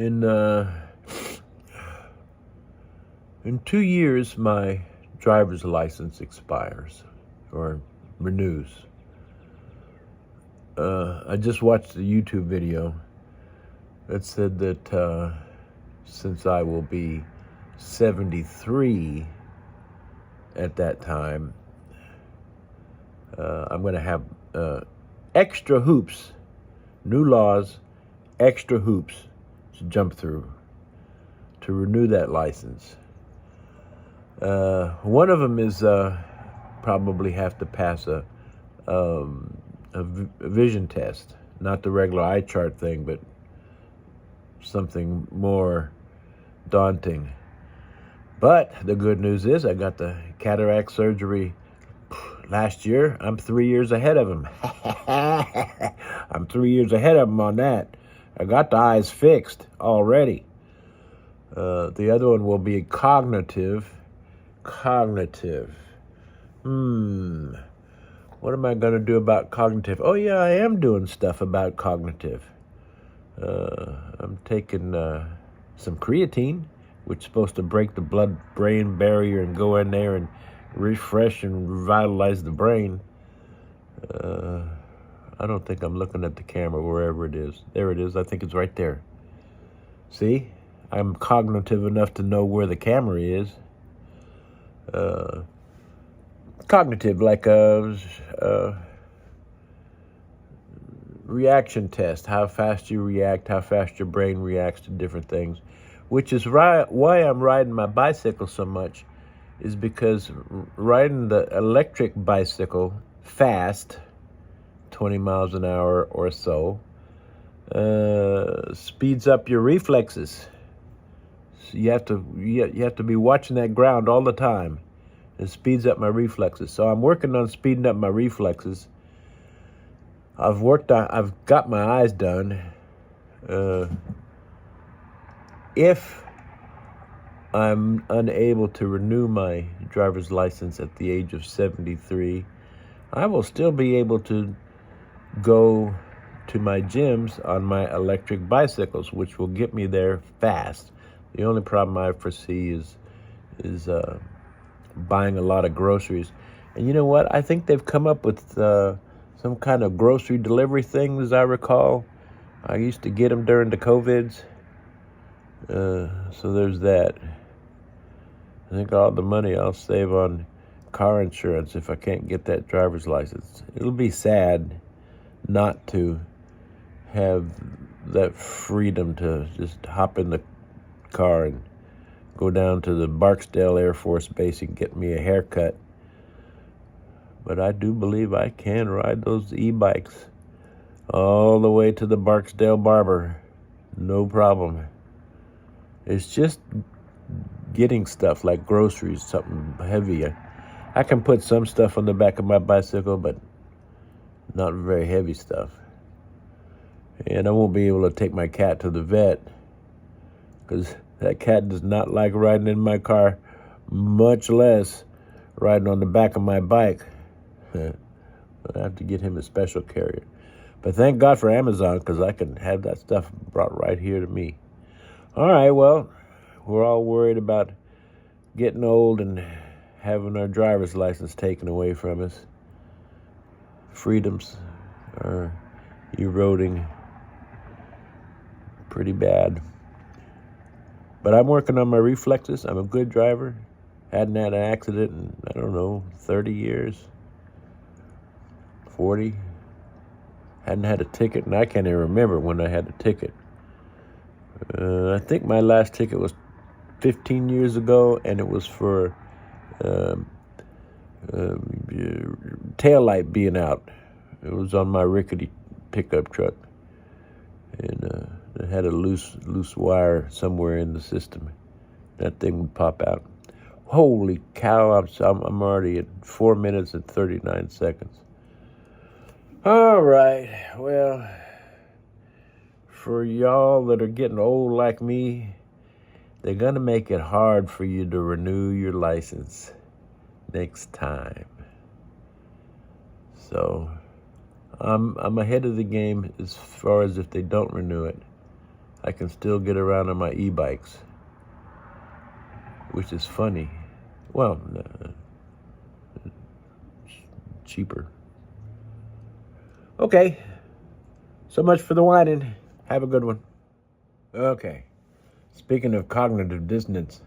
In 2 years, my driver's license expires or renews. I just watched a YouTube video that said that since I will be 73 at that time, I'm going to have extra hoops, new laws, extra hoops to jump through to renew that license. One of them is probably have to pass a vision test, not the regular eye chart thing, but something more daunting. But the good news is I got the cataract surgery last year. I'm 3 years ahead of him. I'm 3 years ahead of him on that. I got the eyes fixed already. The other one will be cognitive. What am I going to do about cognitive? Oh, yeah, I am doing stuff about cognitive. I'm taking some creatine, which is supposed to break the blood-brain barrier and go in there and refresh and revitalize the brain. I don't think I'm looking at the camera wherever it is. There it is. I think it's right there. See? I'm cognitive enough to know where the camera is. Cognitive, like a reaction test, how fast you react, how fast your brain reacts to different things, which is why I'm riding my bicycle so much, is because riding the electric bicycle fast, 20 miles an hour or so, speeds up your reflexes. So you have to be watching that ground all the time. It speeds up my reflexes. So I'm working on speeding up my reflexes. I've got my eyes done. If I'm unable to renew my driver's license at the age of 73, I will still be able to go to my gyms on my electric bicycles, which will get me there fast. The only problem I foresee is buying a lot of groceries. And you know what? I think they've come up with some kind of grocery delivery thing, as I recall. I used to get them during the COVIDs. So there's that. I think all the money I'll save on car insurance if I can't get that driver's license. It'll be sad not to have that freedom to just hop in the car and go down to the Barksdale Air Force Base and get me a haircut. But I do believe I can ride those e-bikes all the way to the Barksdale barber. No problem. It's just getting stuff like groceries, something heavy. I can put some stuff on the back of my bicycle, but not very heavy stuff. And I won't be able to take my cat to the vet because that cat does not like riding in my car, much less riding on the back of my bike. I have to get him a special carrier. But thank God for Amazon, because I can have that stuff brought right here to me. All right, well, we're all worried about getting old and having our driver's license taken away from us. Freedoms are eroding pretty bad. But I'm working on my reflexes. I'm a good driver. Hadn't had an accident in, 30 years, 40. Hadn't had a ticket, and I can't even remember when I had a ticket. I think my last ticket was 15 years ago, and it was for taillight being out. It was on my rickety pickup truck, and it had a loose wire somewhere in the system. That thing would pop out. Holy cow! I'm already at 4 minutes and 39 seconds. All right, well, for y'all that are getting old like me, they're gonna make it hard for you to renew your license next time. So I'm ahead of the game as far as if they don't renew it. I can still get around on my e-bikes, which is funny. Well, cheaper. Okay, so much for the whining. Have a good one. Okay, speaking of cognitive dissonance,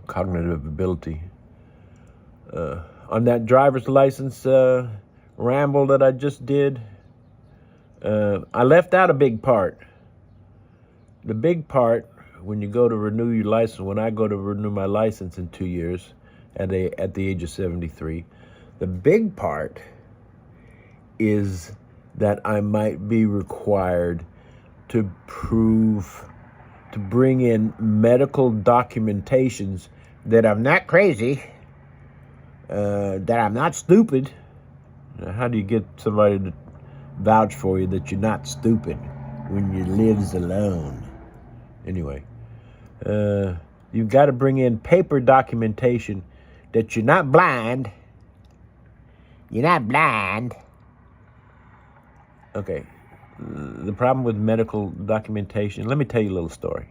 cognitive ability, on that driver's license ramble that I just did, I left out a big part. The big part, when you go to renew your license, when I go to renew my license in 2 years at the age of 73, the big part is that I might be required to bring in medical documentations that I'm not crazy, that I'm not stupid. How do you get somebody to vouch for you that you're not stupid when you lives alone? Anyway, you've got to bring in paper documentation that you're not blind. You're not blind. Okay, the problem with medical documentation, let me tell you a little story.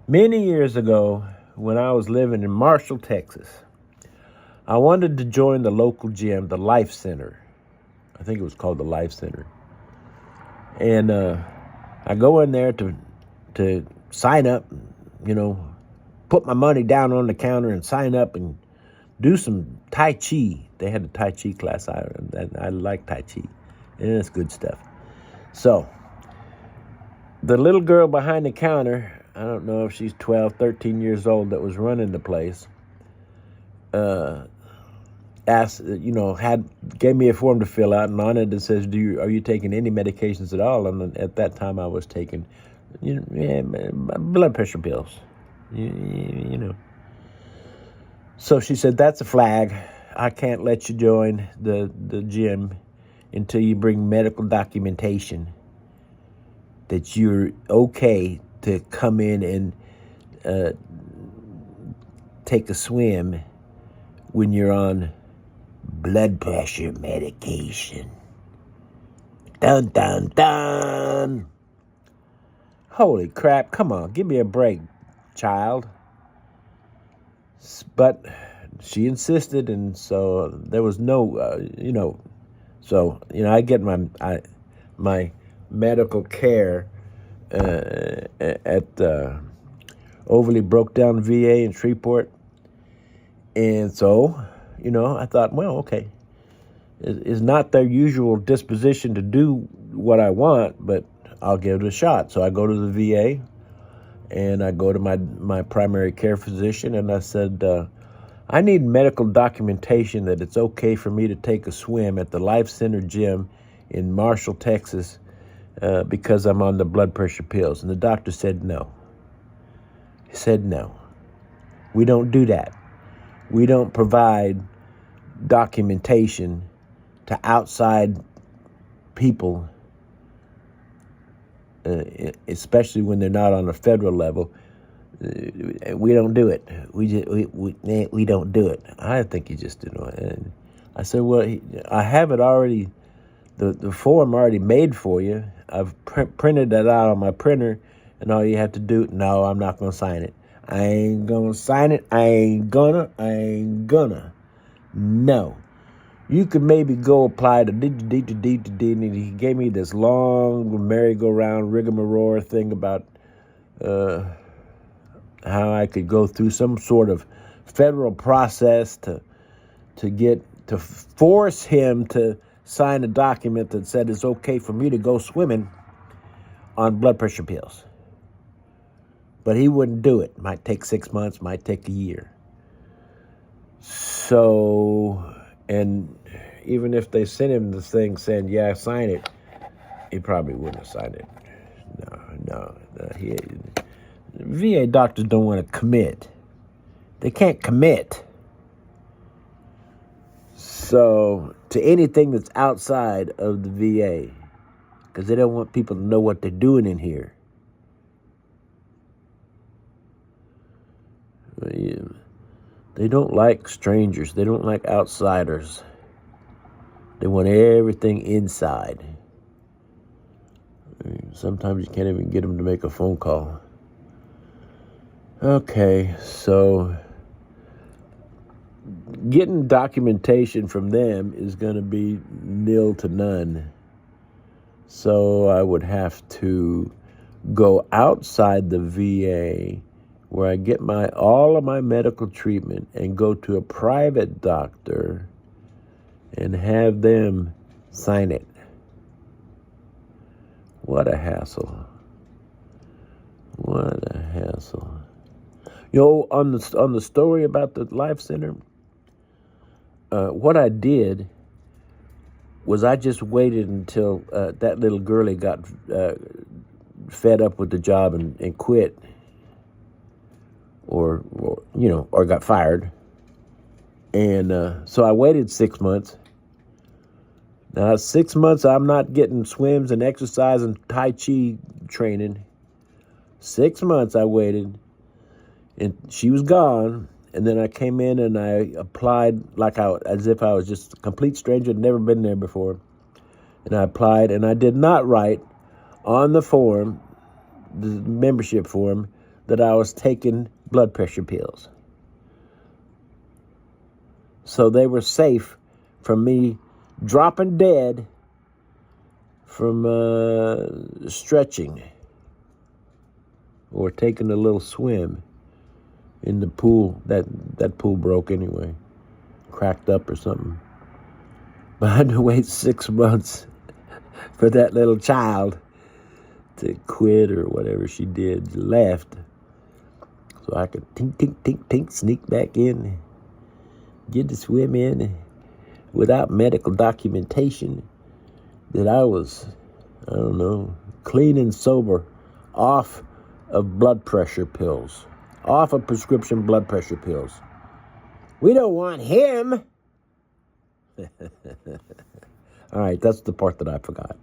Many years ago, when I was living in Marshall, Texas, I wanted to join the local gym, the Life Center. I think it was called the Life Center. And I go in there to sign up, put my money down on the counter and sign up and do some Tai Chi. They had a Tai Chi class. I like Tai Chi, and it's good stuff. So the little girl behind the counter, I don't know if she's 12, 13 years old, that was running the place, asked, gave me a form to fill out, and on it says, are you taking any medications at all? And at that time I was taking blood pressure pills, you know. So she said, that's a flag. I can't let you join the gym until you bring medical documentation that you're okay to come in and take a swim when you're on blood pressure medication. Dun, dun, dun. Holy crap, come on, give me a break, child. But she insisted, and so there was no, I get my medical care at overly broke down VA in Shreveport. And so, I thought, well, okay, it's not their usual disposition to do what I want, but I'll give it a shot. So I go to the VA, and I go to my primary care physician, and I said, I need medical documentation that it's okay for me to take a swim at the Life Center gym in Marshall, Texas, because I'm on the blood pressure pills. And the doctor said no. He said no. We don't do that. We don't provide documentation to outside people, especially when they're not on a federal level. We don't do it. We don't do it. I think you just didn't know it. And I said, well, I have it already, the form already made for you. I've printed that out on my printer, and all you have to do, no, I'm not going to sign it. I ain't going to sign it. I ain't gonna. No. You could maybe go apply to and he gave me this long merry-go-round rigmarole thing about how I could go through some sort of federal process to force him to sign a document that said it's okay for me to go swimming on blood pressure pills. But he wouldn't do it. Might take 6 months, might take a year. So, and even if they sent him the thing saying, yeah, sign it, he probably wouldn't have signed it. No. VA doctors don't want to commit. They can't commit. So, to anything that's outside of the VA, because they don't want people to know what they're doing in here. They don't like strangers. They don't like outsiders. They want everything inside. Sometimes you can't even get them to make a phone call. Okay, so getting documentation from them is going to be nil to none. So I would have to go outside the VA where I get all of my medical treatment and go to a private doctor and have them sign it. What a hassle. What a hassle. On the story about the Life Center, what I did was I just waited until that little girlie got fed up with the job and quit, or got fired. And so I waited 6 months. Now, 6 months, I'm not getting swims and exercise and Tai Chi training. 6 months I waited, and she was gone. And then I came in and I applied as if I was just a complete stranger, had never been there before. And I applied, and I did not write on the form, the membership form, that I was taking blood pressure pills. So they were safe from me dropping dead from stretching or taking a little swim in the pool. That pool broke anyway, cracked up or something. But I had to wait 6 months for that little child to quit or whatever she did, left, so I could tink, tink, tink, tink, sneak back in, get to swim in without medical documentation that I was, clean and sober, off of blood pressure pills, off of prescription blood pressure pills. We don't want him. All right, that's the part that I forgot.